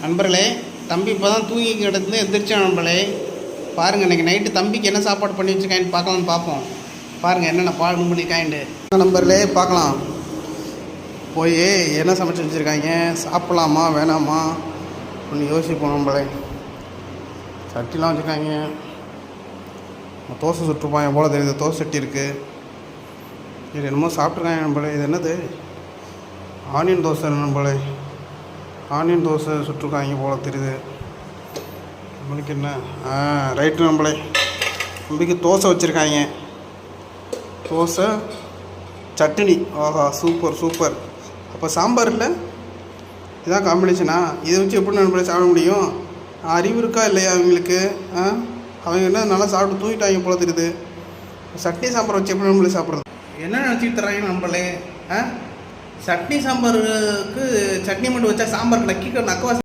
நண்பர்களே, தம்பி இப்போ தான் தூங்கி கிடந்து எந்திரிச்சான் நண்பர்களே. பாருங்கள், இன்றைக்கி நைட்டு தம்பிக்கு என்ன சாப்பாடு பண்ணி வச்சுருக்காயின்னு பார்ப்போம். பாருங்கள் என்னென்ன பால் பண்ணியிருக்காயின்ட்டு நண்பர்களே பார்க்கலாம். போய் என்ன சமைச்சு வச்சுருக்காங்க, சாப்பிட்லாமா வேணாமா ஒன்று யோசிப்போம் நண்பர்களே. சட்டிலாம் வச்சுருக்காங்க. தோசை சுட்டுருப்பான் எவ்வளோ தெரியுது. தோசை சட்டி இருக்குது. இது என்னமோ சாப்பிட்ருக்காங்க நண்பர்களே. இது என்னது? ஆனியன் தோசை நண்பர்களே. ஆனியன் தோசை சுட்டுருக்காங்க போல தெரியுது. நம்மளுக்கு என்ன ரைட்டு நம்மளே. நம்பிக்கை தோசை வச்சுருக்காங்க. தோசை சட்னி. ஆஹா, சூப்பர் சூப்பர். அப்போ சாம்பார் இல்லை, இதான் காம்பினேஷனா? இதை வச்சு எப்படி நம்மளே சாப்பிட முடியும்? அறிவு இருக்கா இல்லையா அவங்களுக்கு? அவங்க என்ன நல்லா சாப்பிட்டு தூங்கிட்டாங்க போல தெரியுது. சட்னி சாம்பார் வச்சு எப்படி நம்மளே சாப்பிட்றது? என்ன நினச்சிட்டு தர்றாங்க நம்மளே? சட்னி சாம்பாருக்கு சட்னி மட்டும் வச்சா சாம்பாருக்கு நக்கி நக்கவா